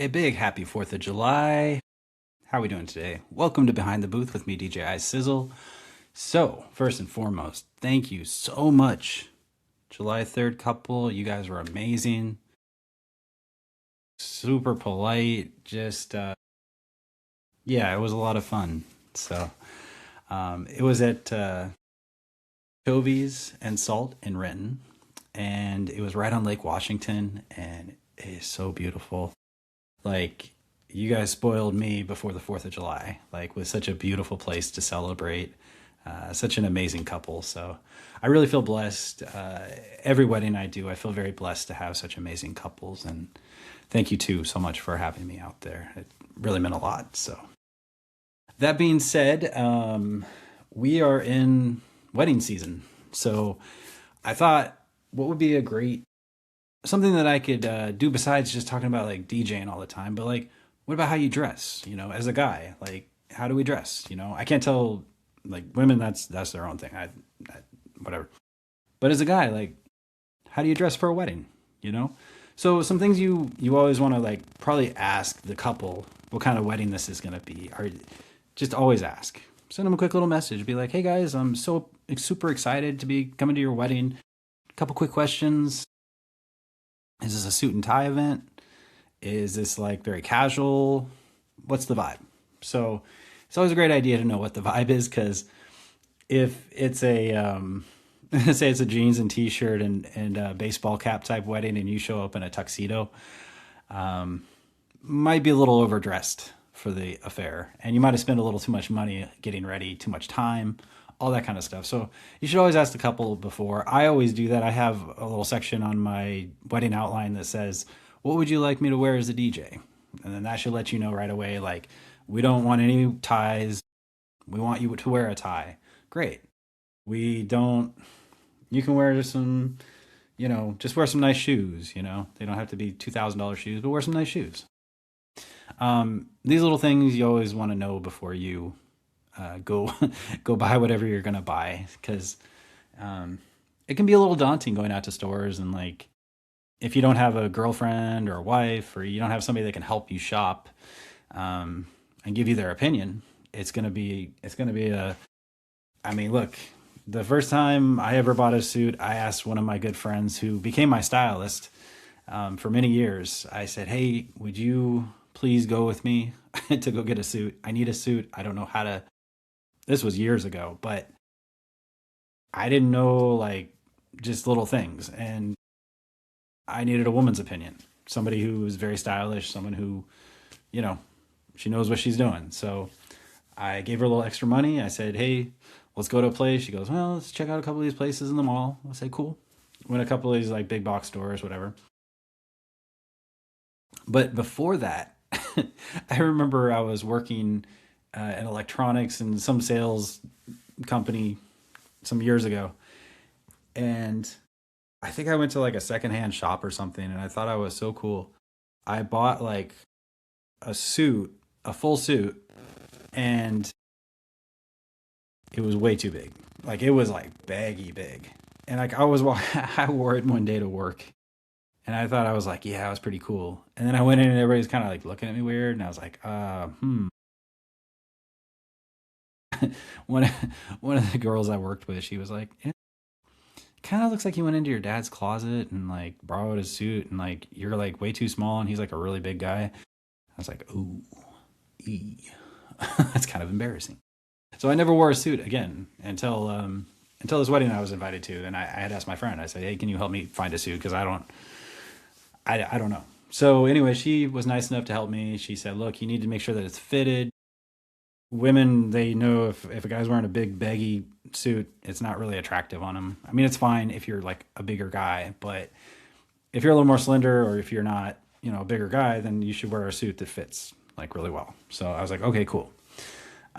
A big happy 4th of July. How are we doing today? Welcome to Behind the Booth with me, DJ iSizzle. So, first and foremost, thank you so much. July 3rd couple, you guys were amazing. Super polite. Yeah, it was a lot of fun. So, it was at Toby's and Salt in Renton, and it was right on Lake Washington, and it is so beautiful. Like, you guys spoiled me before the 4th of July, like with such a beautiful place to celebrate, such an amazing couple. So I really feel blessed. Every wedding I do, I feel very blessed to have such amazing couples. And thank you too so much for having me out there. It really meant a lot. So that being said, we are in wedding season. So I thought, what would be a great something that I could do besides just talking about like DJing all the time, but like, what about how you dress? You know, as a guy, like, how do we dress? You know, I can't tell like women. That's their own thing. Whatever. But as a guy, like, how do you dress for a wedding? You know, so some things you always want to like probably ask the couple what kind of wedding this is going to be, or just always ask. Send them a quick little message. Be like, hey guys, I'm so super excited to be coming to your wedding. A couple quick questions. Is this a suit and tie event? Is this like very casual? What's the vibe? So it's always a great idea to know what the vibe is, because if it's a say it's a jeans and t-shirt and a baseball cap type wedding, and you show up in a tuxedo, might be a little overdressed for the affair, and you might have spent a little too much money getting ready, too much time, all that kind of stuff. So you should always ask the couple before. I always do that. I have a little section on my wedding outline that says, what would you like me to wear as a DJ? And then that should let you know right away, like, we don't want any ties. We want you to wear a tie. Great. We don't, you can wear some, just wear some nice shoes, They don't have to be $2,000 shoes, but wear some nice shoes. These little things you always want to know before you go go buy whatever you're gonna buy, because it can be a little daunting going out to stores, and like, if you don't have a girlfriend or a wife, or you don't have somebody that can help you shop and give you their opinion, it's gonna be a, I mean, look, the first time I ever bought a suit, I asked one of my good friends who became my stylist for many years. I said, hey, would you please go with me to go get a suit? I need a suit. I don't know how to. This was years ago, but I didn't know, like, just little things. And I needed a woman's opinion, somebody who was very stylish, someone who, she knows what she's doing. So I gave her a little extra money. I said, hey, let's go to a place. She goes, well, let's check out a couple of these places in the mall. I say, cool. Went a couple of these like big box stores, whatever. But before that, I remember I was working in electronics and some sales company some years ago. And I think I went to like a secondhand shop or something, and I thought I was so cool. I bought like a suit, a full suit, and it was way too big. Like, it was like baggy big. And like, I wore it one day to work, and I thought I was like, yeah, it was pretty cool. And then I went in and everybody's kind of like looking at me weird, and I was like, one one of the girls I worked with, she was like, it kind of looks like you went into your dad's closet and like borrowed his suit, and like, you're like way too small and he's like a really big guy. I was like, ooh, that's kind of embarrassing. So I never wore a suit again until this wedding I was invited to. And I had asked my friend, I said, hey, can you help me find a suit? Because I don't know. So anyway, she was nice enough to help me. She said, look, you need to make sure that it's fitted. Women, they know if a guy's wearing a big baggy suit, it's not really attractive on him. I mean, it's fine if you're like a bigger guy, but if you're a little more slender, or if you're not, a bigger guy, then you should wear a suit that fits like really well. So I was like, okay, cool.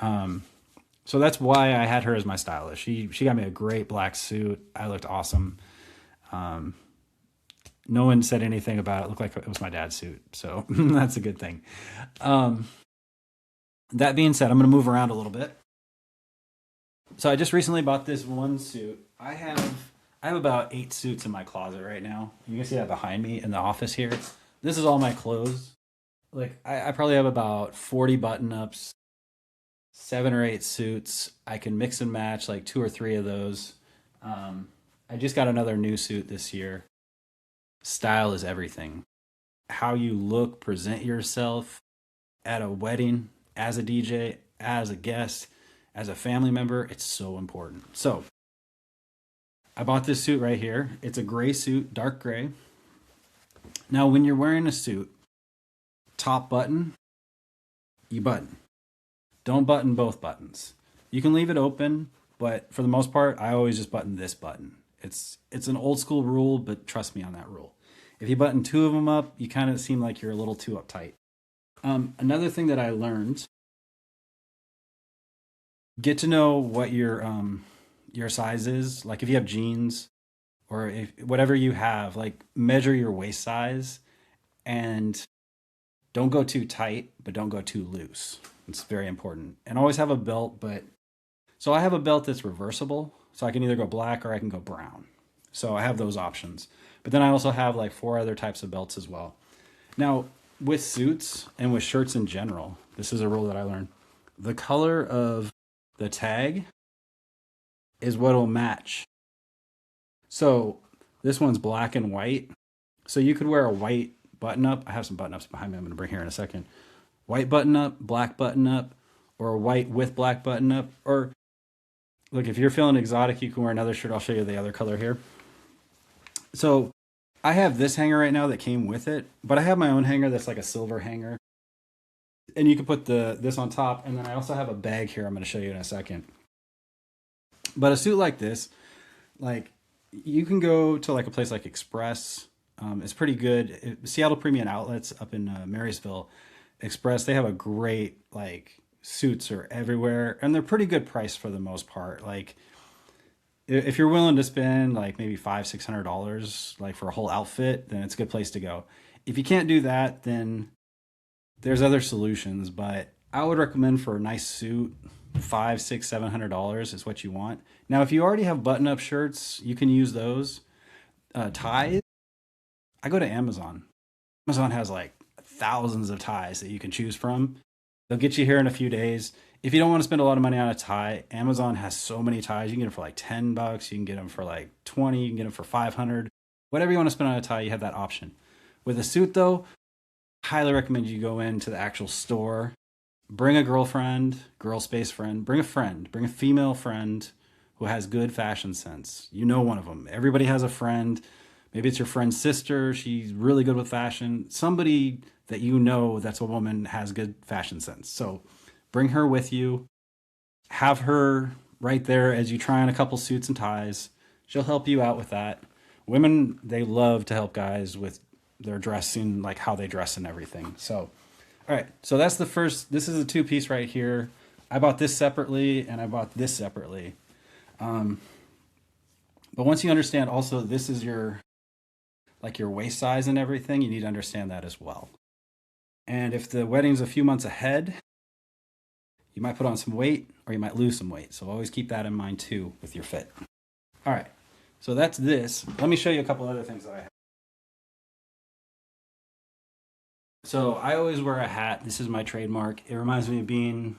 So that's why I had her as my stylist. She got me a great black suit. I looked awesome. No one said anything about it. It looked like it was my dad's suit. So that's a good thing. That being said, I'm going to move around a little bit. So I just recently bought this one suit. I have about 8 suits in my closet right now. You can see that behind me in the office here. This is all my clothes. Like I probably have about 40 button ups, 7 or 8 suits. I can mix and match like 2 or 3 of those. Um, I just got another new suit this year. Style is everything. How you look, present yourself at a wedding, as a DJ, as a guest, as a family member, it's so important. So I bought this suit right here. It's a gray suit, dark gray. Now, when you're wearing a suit, top button, you button. Don't button both buttons. You can leave it open, but for the most part, I always just button this button. It's an old school rule, but trust me on that rule. If you button 2 of them up, you kind of seem like you're a little too uptight. Another thing that I learned: get to know what your size is. Like if you have jeans or if whatever you have, like measure your waist size and don't go too tight, but don't go too loose. It's very important. And always have a belt, but so I have a belt that's reversible, so I can either go black or I can go brown. So I have those options. But then I also have like 4 other types of belts as well. Now, with suits and with shirts in general, this is a rule that I learned. The color of the tag is what will match. So this one's black and white. So you could wear a white button up. I have some button ups behind me I'm going to bring here in a second. White button up, black button up, or white with black button up. Or look, if you're feeling exotic, you can wear another shirt. I'll show you the other color here. So I have this hanger right now that came with it, but I have my own hanger that's like a silver hanger. And you can put this on top. And then I also have a bag here I'm going to show you in a second. But a suit like this, like you can go to like a place like Express. It's pretty good. Seattle Premium Outlets up in Marysville, Express, they have a great like suits are everywhere and they're pretty good price for the most part. Like if you're willing to spend like maybe $500-600 like for a whole outfit, then it's a good place to go. If you can't do that, then there's other solutions, but I would recommend for a nice suit, $500, $600, $700 is what you want. Now, if you already have button-up shirts, you can use those. Ties, I go to Amazon. Amazon has like thousands of ties that you can choose from. They'll get you here in a few days. If you don't want to spend a lot of money on a tie, Amazon has so many ties. You can get them for like $10. You can get them for like 20. You can get them for 500. Whatever you want to spend on a tie, you have that option. With a suit, though, highly recommend you go into the actual store. Bring a girlfriend, girl space friend. Bring a female friend who has good fashion sense. You know one of them. Everybody has a friend. Maybe it's your friend's sister. She's really good with fashion. Somebody that you know that's a woman has good fashion sense. So bring her with you. Have her right there as you try on a couple suits and ties. She'll help you out with that. Women, they love to help guys with their dressing, like how they dress and everything. So, all right. So that's the first. This is a 2-piece right here. I bought this separately and I bought this separately. But once you understand also this is your waist size and everything, you need to understand that as well. And if the wedding's a few months ahead, you might put on some weight or you might lose some weight. So always keep that in mind too with your fit. All right. So that's this. Let me show you a couple other things that I have. So I always wear a hat. This is my trademark. It reminds me of being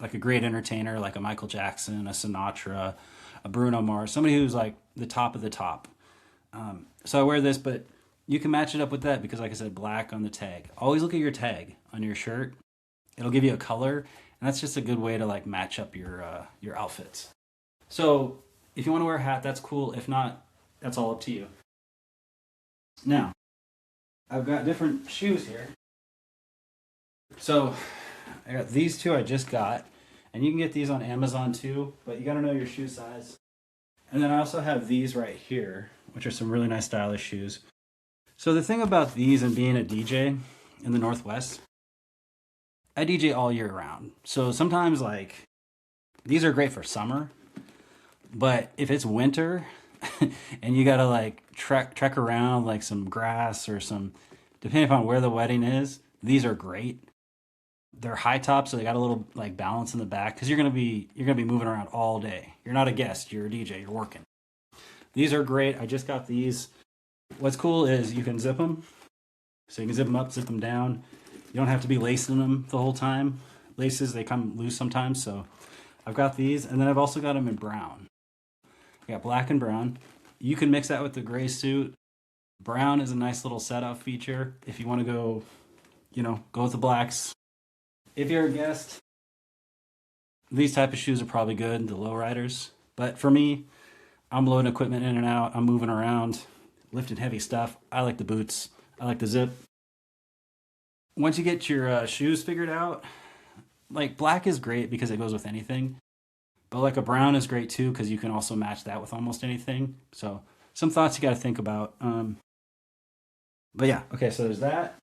like a great entertainer, like a Michael Jackson, a Sinatra, a Bruno Mars, somebody who's like the top of the top. So I wear this, but you can match it up with that because, like I said, black on the tag. Always look at your tag on your shirt. It'll give you a color, and that's just a good way to like match up your outfits. So if you want to wear a hat, that's cool. If not, that's all up to you. Now, I've got different shoes here. So I got these two I just got, and you can get these on Amazon too, but you got to know your shoe size. And then I also have these right here, which are some really nice stylish shoes. So the thing about these and being a DJ in the Northwest, I DJ all year round. So sometimes like these are great for summer, but if it's winter and you gotta like trek around like some grass or some, depending upon where the wedding is, these are great. They're high top, so they got a little like balance in the back because you're gonna be moving around all day. You're not a guest, you're a DJ, you're working. These are great. I just got these. What's cool is you can zip them. So you can zip them up, zip them down. You don't have to be lacing them the whole time. Laces, they come loose sometimes, so I've got these, and then I've also got them in brown. I got black and brown. You can mix that with the gray suit. Brown is a nice little setup feature if you want to go, go with the blacks. If you're a guest, these type of shoes are probably good, the low riders. But for me, I'm loading equipment in and out. I'm moving around, lifting heavy stuff. I like the boots. I like the zip. Once you get your shoes figured out, like black is great because it goes with anything. But like a brown is great too because you can also match that with almost anything. So some thoughts you got to think about. But yeah, okay, so there's that.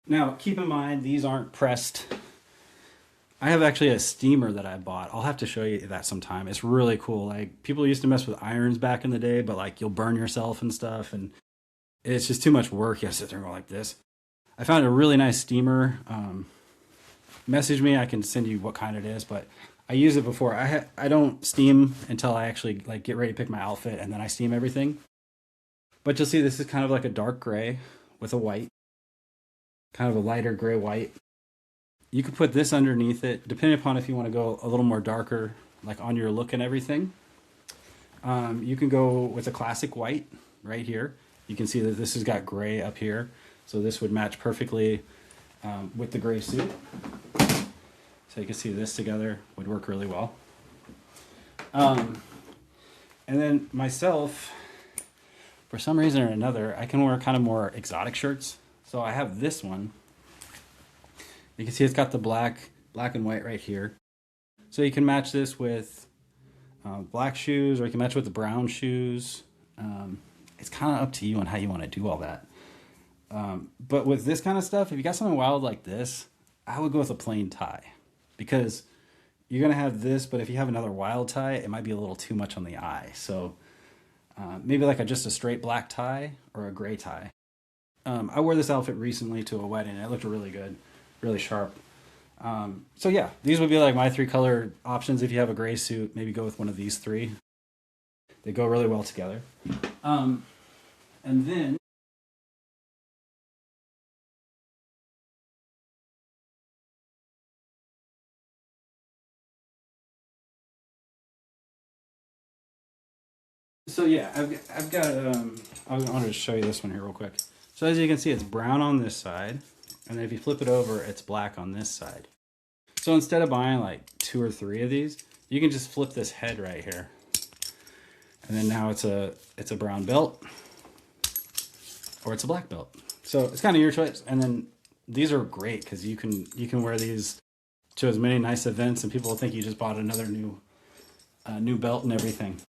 Now, keep in mind, these aren't pressed. I have actually a steamer that I bought. I'll have to show you that sometime. It's really cool. Like, people used to mess with irons back in the day, but like you'll burn yourself and stuff, and it's just too much work. You have to sit there and go like this. I found a really nice steamer. Message me, I can send you what kind it is, but I use it before. I don't steam until I actually like get ready to pick my outfit, and then I steam everything. But you'll see this is kind of like a dark gray with a white, kind of a lighter gray white. You could put this underneath it, depending upon if you want to go a little more darker, like on your look and everything. You can go with a classic white right here. You can see that this has got gray up here, so this would match perfectly with the gray suit. So you can see this together would work really well. And then myself, for some reason or another, I can wear kind of more exotic shirts. So I have this one. You can see it's got the black and white right here. So you can match this with black shoes, or you can match it with the brown shoes. It's kind of up to you on how you want to do all that. But with this kind of stuff, if you got something wild like this, I would go with a plain tie, because you're going to have this, but if you have another wild tie, it might be a little too much on the eye. So maybe like just a straight black tie or a gray tie. I wore this outfit recently to a wedding. It looked really good, really sharp. So yeah, these would be like my 3 color options. If you have a gray suit, maybe go with one of these 3. They go really well together. And then so yeah, I've got I wanted to show you this one here real quick. So as you can see, it's brown on this side, and then if you flip it over, it's black on this side. So instead of buying like 2 or 3 of these, you can just flip this head right here, and then now it's a brown belt, or it's a black belt. So it's kind of your choice. And then these are great because you can wear these to as many nice events, and people will think you just bought another new belt and everything.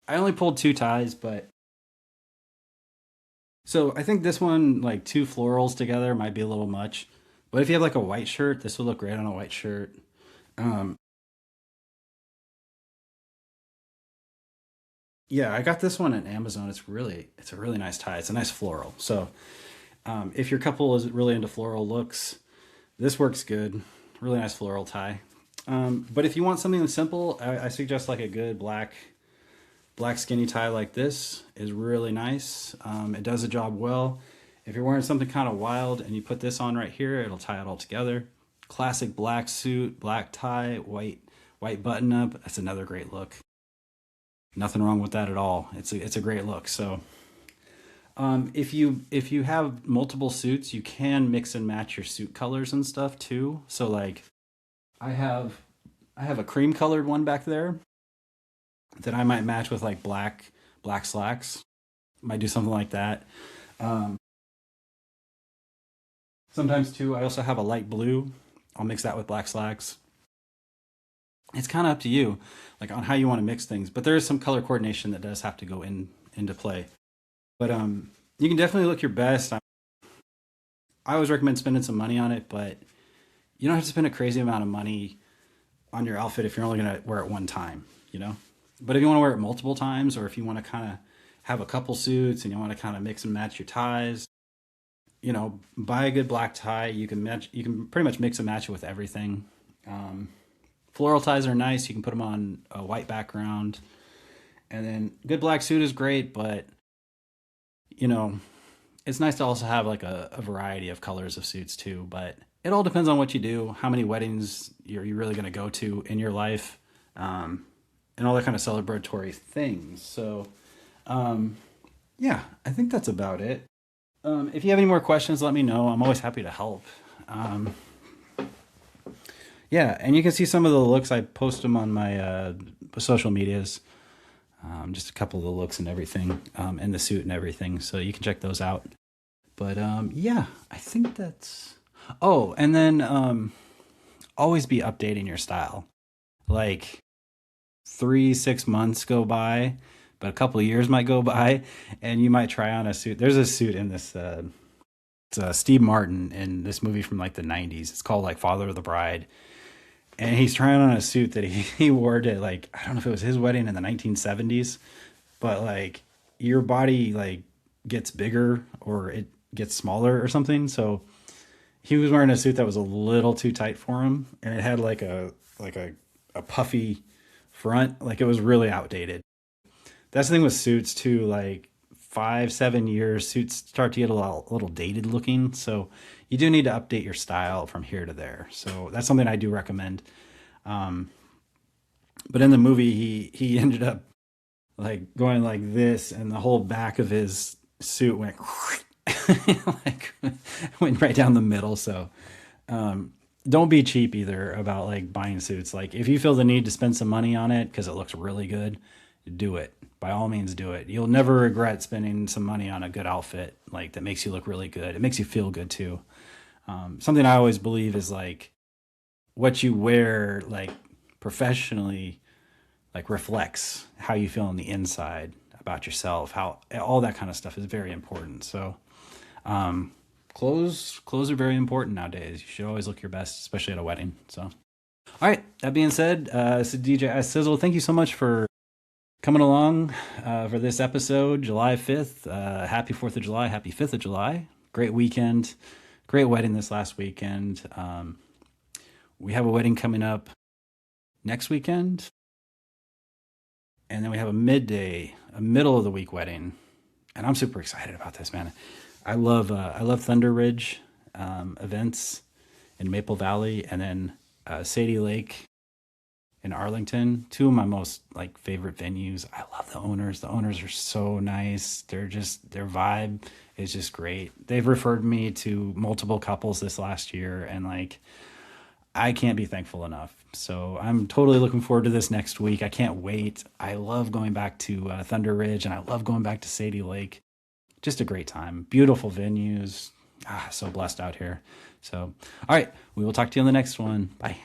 I only pulled 2 ties, but so I think this one, like 2 florals together, might be a little much. But if you have like a white shirt, this would look great on a white shirt. Um, yeah, I got this one at Amazon. It's a really nice tie. It's a nice floral. So if your couple is really into floral looks, this works good. Really nice floral tie. But if you want something simple, I suggest like a good black skinny tie like this is really nice. It does the job well. If you're wearing something kind of wild and you put this on right here, it'll tie it all together. Classic black suit, black tie, white button up. That's another great look. Nothing wrong with that at all. It's a great look. So if you have multiple suits, you can mix and match your suit colors and stuff too. So like I have a cream colored one back there that I might match with like black slacks. Might do something like that. Um, Sometimes too, I also have a light blue. I'll mix that with black slacks. It's kind of up to you, like on how you want to mix things. But there is some color coordination that does have to go into play. But you can definitely look your best. I always recommend spending some money on it, but you don't have to spend a crazy amount of money on your outfit if you're only going to wear it one time, you know? But if you want to wear it multiple times, or if you want to kind of have a couple suits and you want to kind of mix and match your ties, buy a good black tie. You can pretty much mix and match it with everything. Floral ties are nice. You can put them on a white background. And then good black suit is great, but you know, it's nice to also have like a variety of colors of suits too, but it all depends on what you do, how many weddings you're really going to go to in your life, and all that kind of celebratory things. So, yeah, I think that's about it. If you have any more questions, let me know. I'm always happy to help. Um, yeah, and you can see some of the looks. I post them on my social medias. Just a couple of the looks and everything, and the suit and everything. So you can check those out. But yeah, I think that's. Oh, and then always be updating your style. Like 3 6 months go by, but a couple of years might go by, and you might try on a suit. There's a suit in this. It's Steve Martin in this movie from like the '90s. It's called like Father of the Bride, and he's trying on a suit that he wore to like I don't know if it was his wedding in the 1970s, but like your body like gets bigger or it gets smaller or something. So he was wearing a suit that was a little too tight for him, and it had like a puffy front. Like it was really outdated. That's the thing with suits too. Like 5 7 years, suits start to get a little dated looking. So you do need to update your style from here to there. So that's something I do recommend. Um, but in the movie, he ended up like going like this, and the whole back of his suit went like went right down the middle. So don't be cheap either about like buying suits. Like if you feel the need to spend some money on it because it looks really good, do it. By all means, do it. You'll never regret spending some money on a good outfit like that makes you look really good. It makes you feel good too. Something I always believe is like what you wear like professionally like reflects how you feel on the inside about yourself. How all that kind of stuff is very important. So clothes are very important nowadays. You should always look your best, especially at a wedding. So all right, that being said, this is DJ iSizzle. Thank you so much for coming along for this episode, July 5th. Happy 4th of July. Happy 5th of July. Great weekend. Great wedding this last weekend. We have a wedding coming up next weekend. And then we have a middle of the week wedding. And I'm super excited about this, man. I love Thunder Ridge events in Maple Valley, and then Sadie Lake in Arlington, two of my most like favorite venues. I love the owners. The owners are so nice. Their vibe is just great. They've referred me to multiple couples this last year, and like I can't be thankful enough. So I'm totally looking forward to this next week. I can't wait. I love going back to Thunder Ridge, and I love going back to Sadie Lake. Just a great time. Beautiful venues. So blessed out here. So, all right, we will talk to you on the next one. Bye.